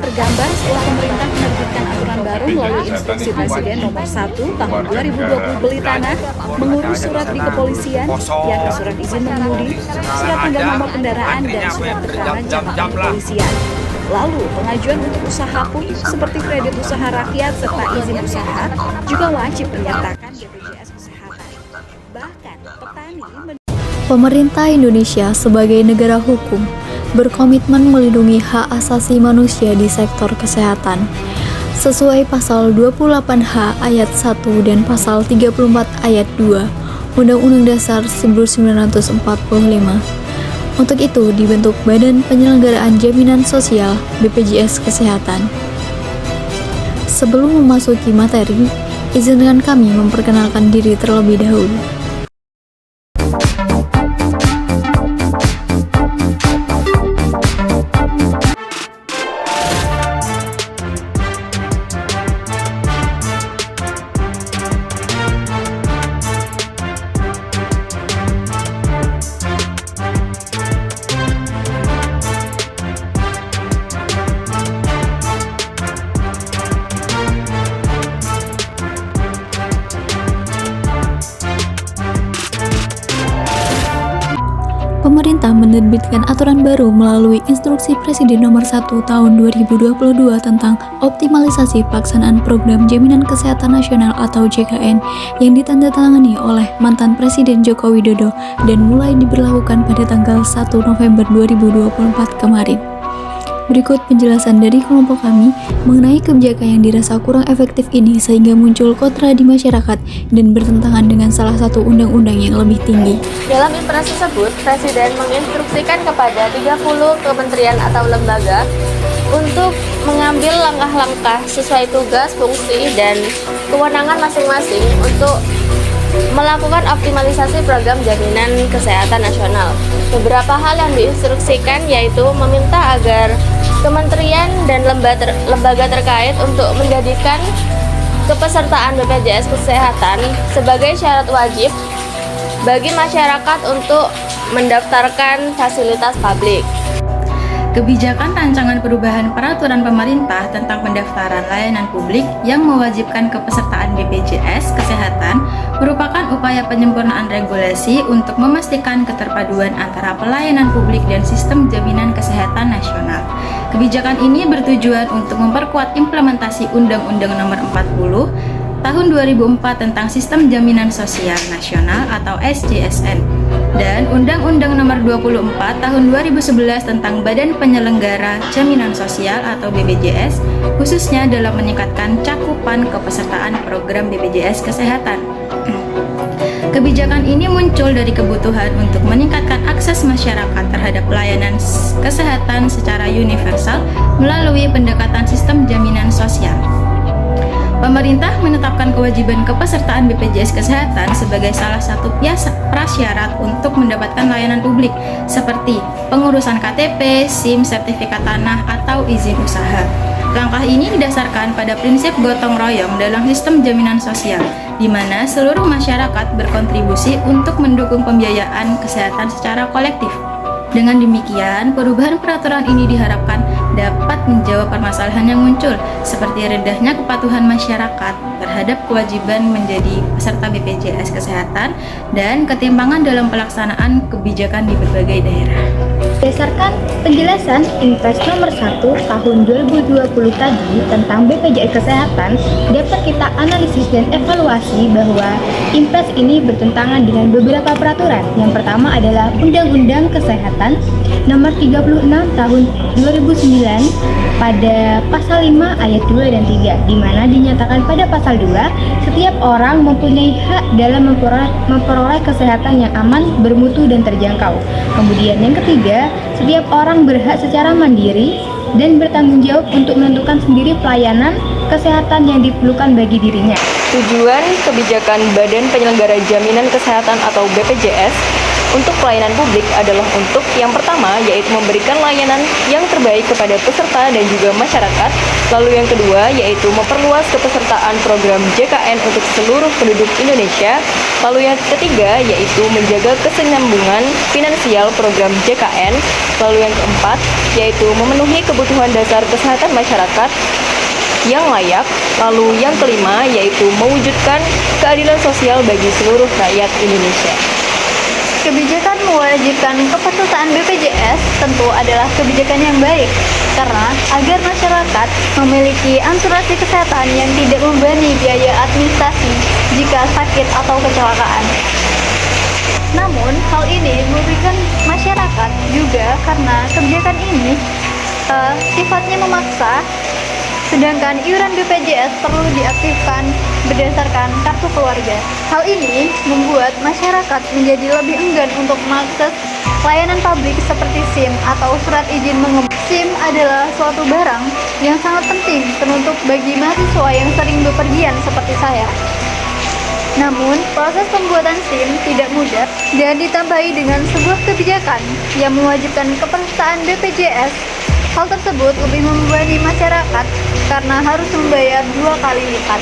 tergambar setelah pemerintah menerbitkan aturan baru melalui Instruksi Presiden Nomor 1 Tahun 2020 beli tanah, mengurus surat di kepolisian, yakni surat izin mengemudi, surat tanggal nomor kendaraan, dan surat keterangan jabatan kepolisian. Lalu, pengajuan untuk usaha pun seperti kredit usaha rakyat serta izin usaha juga wajib menyertakan BPJS Kesehatan. Bahkan, petani Pemerintah Indonesia sebagai negara hukum berkomitmen melindungi hak asasi manusia di sektor kesehatan. Sesuai pasal 28H ayat 1 dan pasal 34 ayat 2 Undang-Undang Dasar 1945. Untuk itu dibentuk Badan Penyelenggaraan Jaminan Sosial BPJS Kesehatan. Sebelum memasuki materi, izinkan kami memperkenalkan diri terlebih dahulu. Pemerintah menerbitkan aturan baru melalui Instruksi Presiden Nomor 1 Tahun 2022 tentang optimalisasi pelaksanaan Program Jaminan Kesehatan Nasional atau JKN yang ditandatangani oleh mantan Presiden Joko Widodo dan mulai diberlakukan pada tanggal 1 November 2024 kemarin. Berikut penjelasan dari kelompok kami mengenai kebijakan yang dirasa kurang efektif ini sehingga muncul kontra di masyarakat dan bertentangan dengan salah satu undang-undang yang lebih tinggi. Dalam impres tersebut, Presiden menginstruksikan kepada 30 kementerian atau lembaga untuk mengambil langkah-langkah sesuai tugas, fungsi, dan kewenangan masing-masing untuk melakukan optimalisasi program jaminan kesehatan nasional. Beberapa hal yang diinstruksikan yaitu meminta agar kementerian dan lembaga terkait untuk menjadikan kepesertaan BPJS Kesehatan sebagai syarat wajib bagi masyarakat untuk mendaftarkan fasilitas publik. Kebijakan rancangan perubahan peraturan pemerintah tentang pendaftaran layanan publik yang mewajibkan kepesertaan BPJS Kesehatan merupakan upaya penyempurnaan regulasi untuk memastikan keterpaduan antara pelayanan publik dan sistem jaminan kesehatan nasional. Kebijakan ini bertujuan untuk memperkuat implementasi Undang-Undang Nomor 40 Tahun 2004 tentang Sistem Jaminan Sosial Nasional atau SJSN dan Undang-Undang Nomor 24 Tahun 2011 tentang Badan Penyelenggara Jaminan Sosial atau BPJS, khususnya dalam meningkatkan cakupan kepesertaan program BPJS Kesehatan. Kebijakan ini muncul dari kebutuhan untuk meningkatkan akses masyarakat terhadap pelayanan kesehatan secara universal melalui pendekatan sistem jaminan sosial. Pemerintah menetapkan kewajiban kepesertaan BPJS Kesehatan sebagai salah satu prasyarat untuk mendapatkan layanan publik seperti pengurusan KTP, SIM, sertifikat tanah, atau izin usaha. Langkah ini didasarkan pada prinsip gotong royong dalam sistem jaminan sosial, di mana seluruh masyarakat berkontribusi untuk mendukung pembiayaan kesehatan secara kolektif. Dengan demikian, perubahan peraturan ini diharapkan dapat menjawab permasalahan yang muncul, seperti rendahnya kepatuhan masyarakat terhadap kewajiban menjadi peserta BPJS Kesehatan dan ketimpangan dalam pelaksanaan kebijakan di berbagai daerah. Berdasarkan penjelasan Impres Nomor 1 Tahun 2020 tadi tentang BPJS Kesehatan, dapat kita analisis dan evaluasi bahwa Impres ini bertentangan dengan beberapa peraturan. Yang pertama adalah Undang-Undang Kesehatan Nomor 36 Tahun 2009 pada Pasal 5 Ayat 2 dan 3, di mana dinyatakan pada Pasal 2, setiap orang mempunyai hak dalam memperoleh kesehatan yang aman, bermutu, dan terjangkau. Kemudian yang ketiga, setiap orang berhak secara mandiri dan bertanggung jawab untuk menentukan sendiri pelayanan kesehatan yang diperlukan bagi dirinya. Tujuan kebijakan Badan Penyelenggara Jaminan Kesehatan atau BPJS untuk pelayanan publik adalah untuk yang pertama, yaitu memberikan layanan yang terbaik kepada peserta dan juga masyarakat. Lalu yang kedua, yaitu memperluas kepesertaan program JKN untuk seluruh penduduk Indonesia. Lalu yang ketiga, yaitu menjaga kesinambungan finansial program JKN. Lalu yang keempat, yaitu memenuhi kebutuhan dasar kesehatan masyarakat yang layak. Lalu yang kelima, yaitu mewujudkan keadilan sosial bagi seluruh rakyat Indonesia. Kebijakan mewajibkan kepesertaan BPJS tentu adalah kebijakan yang baik, karena agar masyarakat memiliki asuransi kesehatan yang tidak membebani biaya administrasi jika sakit atau kecelakaan. Namun, hal ini merugikan masyarakat juga karena kebijakan ini sifatnya memaksa, sedangkan iuran BPJS perlu diaktifkan berdasarkan kartu keluarga. Hal ini membuat masyarakat menjadi lebih enggan untuk mengakses layanan publik seperti SIM atau surat izin mengemudi. SIM adalah suatu barang yang sangat penting teruntuk bagi mahasiswa yang sering bepergian seperti saya. Namun, proses pembuatan SIM tidak mudah dan ditambahi dengan sebuah kebijakan yang mewajibkan kepesertaan BPJS. Hal tersebut lebih membebani masyarakat karena harus membayar 2 kali lipat.